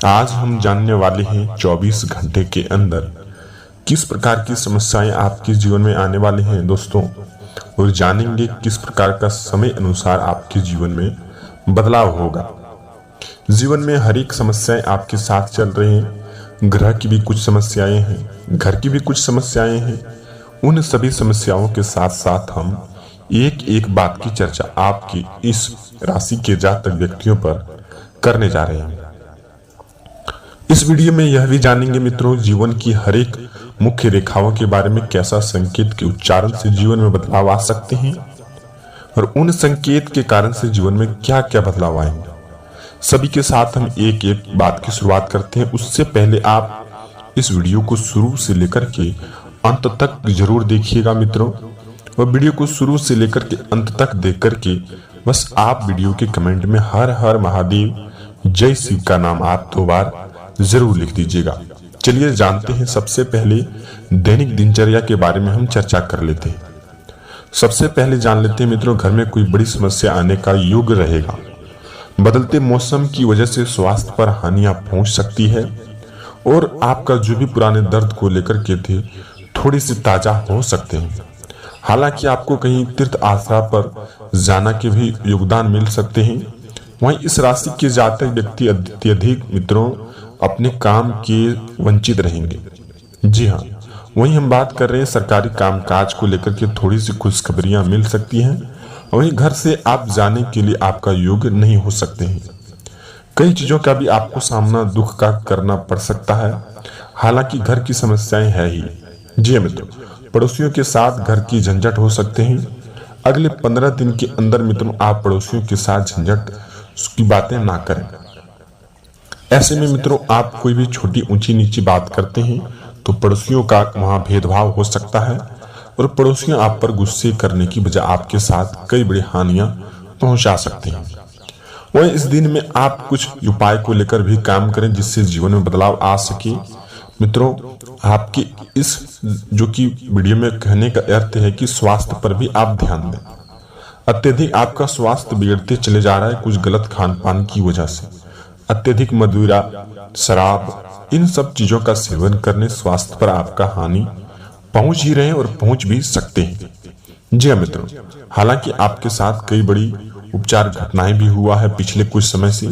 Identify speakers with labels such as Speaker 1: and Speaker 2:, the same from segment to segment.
Speaker 1: आज हम जानने वाले हैं 24 घंटे के अंदर किस प्रकार की समस्याएं आपके जीवन में आने वाले हैं दोस्तों, और जानेंगे किस प्रकार का समय अनुसार आपके जीवन में बदलाव होगा। जीवन में हर एक समस्याएं आपके साथ चल रही हैं। ग्रह की भी कुछ समस्याएं हैं, घर की भी कुछ समस्याएं हैं। उन सभी समस्याओं के साथ साथ हम एक एक बात की चर्चा आपकी इस राशि के जातक व्यक्तियों पर करने जा रहे हैं। इस वीडियो में यह भी जानेंगे मित्रों, जीवन की हर एक मुख्य रेखाओं के बारे में, कैसा संकेत के उच्चारण से जीवन में बदलाव आ सकते हैं और उन संकेत के कारण से जीवन में क्या क्या बदलाव आएंगे। सभी के साथ हम एक एक बात की शुरुआत करते हैं। उससे पहले आप इस वीडियो को शुरू से लेकर के अंत तक जरूर देखिएगा मित्रों, और वीडियो को शुरू से लेकर के अंत तक देख करके बस आप वीडियो के कमेंट में हर हर महादेव जय शिव का नाम आप 2 बार जरूर लिख दीजिएगा। चलिए जानते हैं। सबसे पहले दैनिक दिनचर्या के बारे में हम चर्चा कर लेते हैं। सबसे पहले जान लेते हैं मित्रों, घर में कोई बड़ी समस्या आने का योग रहेगा। बदलते मौसम की वजह से स्वास्थ्य पर हानियां पहुंच सकती है और आपका जो भी पुराने दर्द को लेकर के थे थोड़ी सी ताजा हो सकते हैं। हालांकि आपको कहीं तीर्थ आश्रम पर जाना के भी योगदान मिल सकते हैं। वहीं इस राशि के जातक व्यक्ति अत्यधिक मित्रों अपने काम के वंचित रहेंगे। जी हाँ, वहीं हम बात कर रहे हैं सरकारी कामकाज को लेकर के थोड़ी सी खुशखबरियां मिल सकती हैं। वहीं घर से आप जाने के लिए आपका योग नहीं हो सकते हैं। कई चीजों का भी आपको सामना दुख का करना पड़ सकता है। हालांकि घर की समस्याएं है ही। जी हाँ मित्रों, पड़ोसियों के साथ घर की झंझट हो सकते हैं। अगले 15 दिन के अंदर मित्रों आप पड़ोसियों के साथ झंझट की बातें ना करें। ऐसे में मित्रों आप कोई भी छोटी ऊंची नीची बात करते हैं तो पड़ोसियों का वहां भेदभाव हो सकता है और पड़ोसियों आप पर गुस्से करने की बजाय आपके साथ कई बड़ी हानियां पहुंचा सकते हैं। वहीं इस दिन में आप कुछ उपाय को लेकर भी काम करें जिससे जीवन में बदलाव आ सके। मित्रों आपकी इस जो कि वीडियो में कहने का अर्थ है कि स्वास्थ्य पर भी आप ध्यान दें। अत्यधिक आपका स्वास्थ्य बिगड़ते चले जा रहा है कुछ गलत खान पान की वजह से। अत्यधिक मदिरा, शराब, इन सब चीजों का सेवन करने स्वास्थ्य पर आपका हानि पहुंच ही रहे और पहुंच भी सकते हैं। जी हाँ मित्रों, हालांकि आपके साथ कई बड़ी उपचार घटनाएं भी हुआ है पिछले कुछ समय से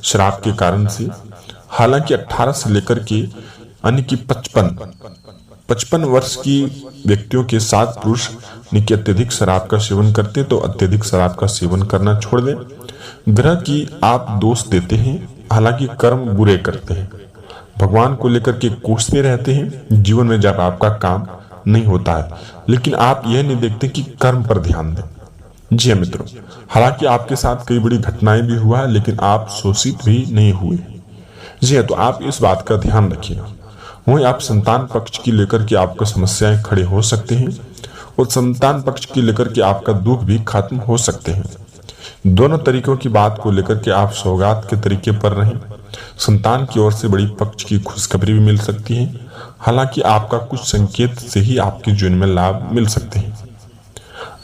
Speaker 1: शराब के कारण से। हालांकि 18 से लेकर के यानी कि 55 वर्ष की व्यक्तियों के साथ पुरुष निकी अत्यधिक शराब का सेवन करते तो अत्यधिक शराब का सेवन करना छोड़ दें। ग्रह की आप दोष देते हैं, हालांकि कर्म बुरे करते हैं। भगवान को लेकर के कोसते रहते हैं जीवन में जब आपका काम नहीं होता है, लेकिन आप यह नहीं देखते कि कर्म पर ध्यान दें। जी हाँ मित्रों, हालांकि आपके साथ कई बड़ी घटनाएं भी हुआ है लेकिन आप शोषित भी नहीं हुए। जी हाँ, तो आप इस बात का ध्यान रखिएगा। वहीं आप संतान पक्ष की लेकर के आपको समस्याएं खड़े हो सकते हैं और संतान पक्ष की लेकर के आपका दुख भी खत्म हो सकते हैं। दोनों तरीकों की बात को लेकर के आप सौगात के तरीके पर रहें। संतान की ओर से बड़ी पक्ष की खुशखबरी भी मिल सकती है। हालांकि आपका कुछ संकेत से ही आपके जीवन में लाभ मिल सकते हैं।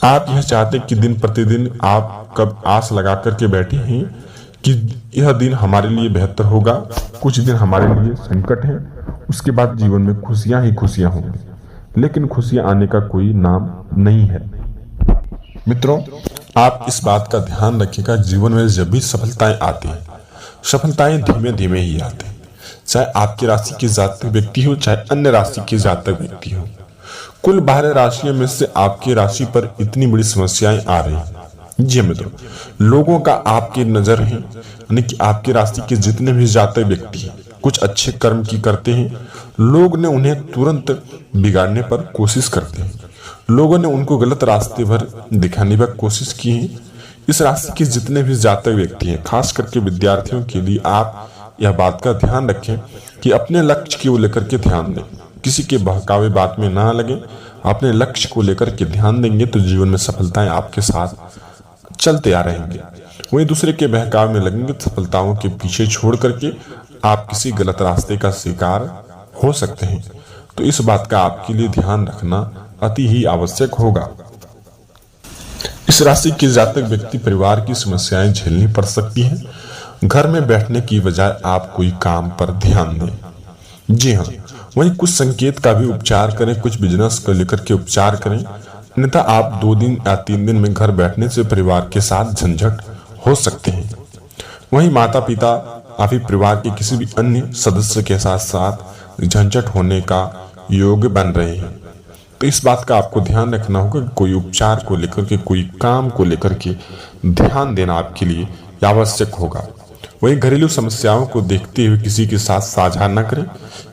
Speaker 1: आप यह चाहते कि दिन प्रतिदिन आप कब आस लगा करके बैठे हैं कि यह दिन हमारे लिए बेहतर होगा। कुछ दिन हमारे लिए संकट है, उसके बाद जीवन में खुशियां ही खुशियां होंगी, लेकिन खुशियां आने का कोई नाम नहीं है। मित्रों आप इस बात का ध्यान रखिएगा, जीवन में जब भी सफलताएं आती हैं, सफलताएं धीमे धीमे ही आती हैं। चाहे आपकी राशि के जातक व्यक्ति हो, चाहे अन्य राशि के जातक व्यक्ति हो। कुल 12 राशियों में से आपकी राशि पर इतनी बड़ी समस्याएं आ रही हैं। जी मित्रों, लोगों का आपकी नजर है, यानी कि आपकी राशि के जितने भी जातक व्यक्ति हैं कुछ अच्छे कर्म की करते हैं, लोग ने उन्हें तुरंत बिगाड़ने पर कोशिश करते हैं। लोगों ने उनको गलत रास्ते पर दिखाने पर कोशिश की है। इस राशि के जितने भी जातक व्यक्ति हैं, खास करके विद्यार्थियों के लिए आप यह बात का ध्यान रखें कि अपने लक्ष्य को लेकर के ध्यान दें। किसी के बहकावे बात में ना लगे। अपने लक्ष्य को लेकर के ध्यान देंगे तो जीवन में सफलताएं आपके साथ चलते आ रहेंगे। वहीं दूसरे के बहकावे में लगेंगे तो सफलताओं के पीछे छोड़ करके आप किसी गलत रास्ते का शिकार हो सकते हैं। तो इस बात का आपके लिए ध्यान रखना अति ही आवश्यक होगा। इस राशि के जातक व्यक्ति परिवार की समस्याएं झेलनी पड़ सकती हैं। घर में बैठने की बजाय आप कोई काम पर ध्यान दें। जी हाँ, वहीं कुछ संकेत का भी उपचार करें, कुछ बिजनेस को लेकर के उपचार करें, अन्यथा आप 2 दिन या 3 दिन में घर बैठने से परिवार के साथ झंझट हो सकते हैं। वहीं माता पिता या फिर परिवार के किसी भी अन्य सदस्य के साथ साथ झंझट होने का योग बन रहे हैं, तो इस बात का आपको ध्यान रखना होगा कि कोई उपचार को लेकर के, कोई काम को लेकर के ध्यान देना आपके लिए आवश्यक होगा। वहीं घरेलू समस्याओं को देखते हुए किसी के साथ साझा न करें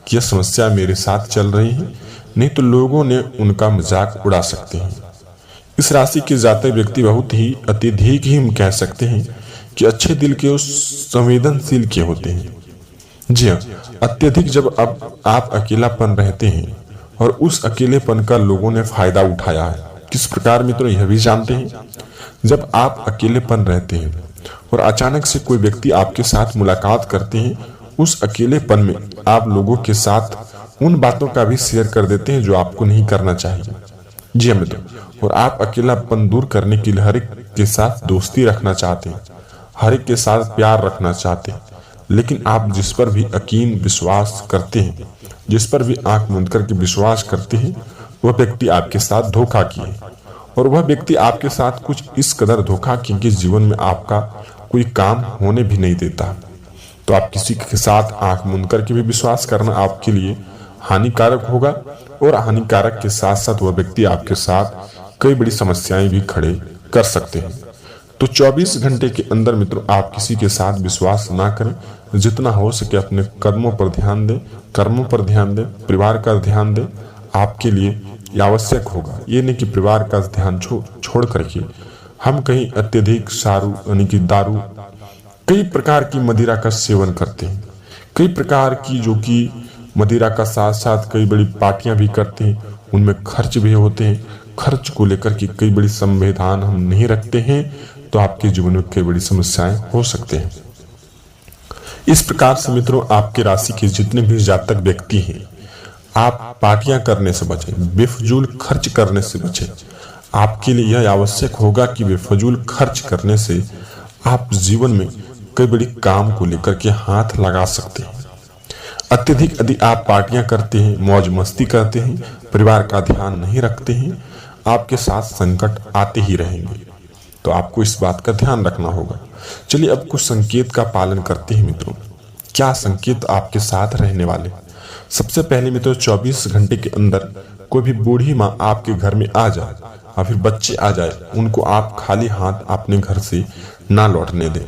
Speaker 1: कि यह समस्या मेरे साथ चल रही है, नहीं तो लोगों ने उनका मजाक उड़ा सकते हैं। इस राशि के जातक व्यक्ति बहुत ही अत्यधिक ही हम कह सकते हैं कि अच्छे दिल के और संवेदनशील के होते हैं। जी हाँ, अत्यधिक जब अब आप अकेलापन रहते हैं और उस अकेलेपन का लोगों ने फायदा उठाया है। किस प्रकार मित्रों, यह भी जानते हैं, जब आप अकेलेपन रहते हैं और अचानक से कोई व्यक्ति आपके साथ मुलाकात करते हैं, उस अकेलेपन में आप लोगों के साथ उन बातों का भी शेयर कर देते हैं जो आपको नहीं करना चाहिए। जी हाँ मित्रों, और आप अकेलापन दूर करने के लिए हर एक के साथ दोस्ती रखना चाहते हैं, हर एक के साथ प्यार रखना चाहते हैं, लेकिन आप जिस पर भी यकीन विश्वास करते हैं, जिस पर भी आंख मूंद करके विश्वास करते हैं, वह व्यक्ति आपके साथ धोखा किए, और वह व्यक्ति आपके साथ कुछ इस कदर धोखा किए कि जीवन में आपका कोई काम होने भी नहीं देता। तो आप किसी के साथ आंख मूंद करके भी विश्वास करना आपके लिए हानिकारक होगा, और हानिकारक के साथ साथ वह व्यक्ति आपके साथ कई बड़ी समस्याएं भी खड़े कर सकते हैं। तो 24 घंटे के अंदर मित्रों आप किसी के साथ विश्वास ना करें, जितना हो सके अपने कदमों पर ध्यान दें, कर्मों पर ध्यान दें, परिवार का ध्यान दें, आपके लिए आवश्यक होगा। ये नहीं कि परिवार का ध्यान छोड़ करके हम कहीं अत्यधिक सारू यानी कि दारू, कई प्रकार की मदिरा का सेवन करते हैं, कई प्रकार की जो कि मदिरा का साथ साथ कई बड़ी पार्टियां भी करते हैं, उनमें खर्च भी होते हैं। खर्च को लेकर के कई बड़ी संविधान हम नहीं रखते हैं, तो आपके जीवन में कई बड़ी समस्याएं हो सकते हैं। इस प्रकार से मित्रों आपके राशि के जितने भी जातक व्यक्ति हैं, आप पार्टियां करने से बचें, बेफजूल खर्च करने से बचें। आपके लिए यह आवश्यक होगा कि बेफजूल खर्च करने से आप जीवन में कई बड़ी काम को लेकर के हाथ लगा सकते हैं। अत्यधिक यदि आप पार्टियां करते हैं, मौज मस्ती करते हैं, परिवार का ध्यान नहीं रखते हैं, आपके साथ संकट आते ही रहेंगे। तो आपको इस बात का ध्यान रखना होगा। चलिए अब कुछ संकेत का पालन करते हैं मित्रों। क्या संकेत आपके साथ रहने वाले? सबसे पहले मित्रों 24 घंटे के अंदर कोई भी बूढ़ी माँ आपके घर में आ जाए या फिर बच्चे आ जाए, उनको आप खाली हाथ अपने घर से ना लौटने दें।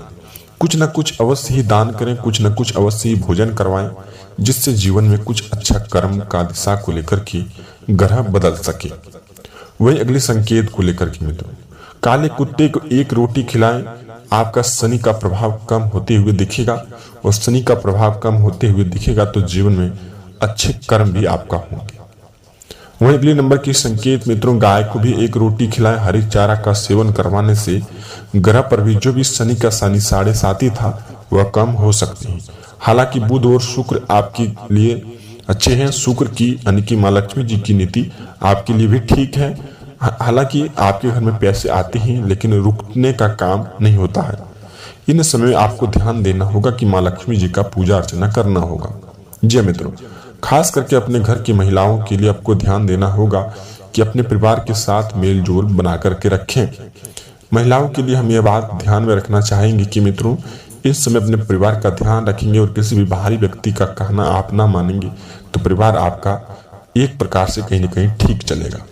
Speaker 1: कुछ न कुछ अवश्य ही दान करें, कुछ न कुछ अवश्य ही भोजन करवाएं, जिससे जीवन में कुछ अच्छा कर्म का दिशा को लेकर के ग्रह बदल सके। वही अगले संकेत को लेकर के मित्रों, काले कुत्ते को एक रोटी खिलाएं, आपका शनि का प्रभाव कम होते हुए दिखेगा, और शनि का प्रभाव कम होते हुए दिखेगा तो जीवन में अच्छे कर्म भी आपका होंगे। वहीं अगले नंबर की संकेत मित्रों, गाय को भी एक रोटी खिलाएं, हरी चारा का सेवन करवाने से ग्रह पर भी जो भी शनि का शनि 7.5 था वह कम हो सकती है। हालांकि बुध और शुक्र आपके लिए अच्छे हैं। शुक्र की यानी कि माँ लक्ष्मी जी की नीति आपके लिए भी ठीक है। हालांकि आपके घर में पैसे आते हैं, लेकिन रुकने का काम नहीं होता है। इन समय में आपको ध्यान देना होगा कि माँ लक्ष्मी जी का पूजा अर्चना करना होगा। जी मित्रों, खास करके अपने घर की महिलाओं के लिए आपको ध्यान देना होगा कि अपने परिवार के साथ मेल जोल बना करके रखें। महिलाओं के लिए हम यह बात ध्यान में रखना चाहेंगे कि मित्रों इस समय अपने परिवार का ध्यान रखेंगे और किसी भी बाहरी व्यक्ति का कहना आप ना मानेंगे तो परिवार आपका एक प्रकार से कहीं न कहीं ठीक चलेगा।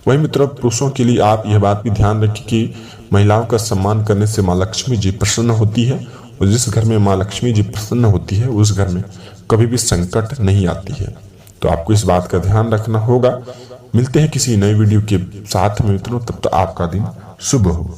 Speaker 1: वही मित्रों पुरुषों के लिए आप यह बात भी ध्यान रखें कि महिलाओं का सम्मान करने से माँ लक्ष्मी जी प्रसन्न होती है, और जिस घर में माँ लक्ष्मी जी प्रसन्न होती है उस घर में कभी भी संकट नहीं आती है। तो आपको इस बात का ध्यान रखना होगा। मिलते हैं किसी नए वीडियो के साथ में मित्रों, तब तक आपका दिन शुभ हो।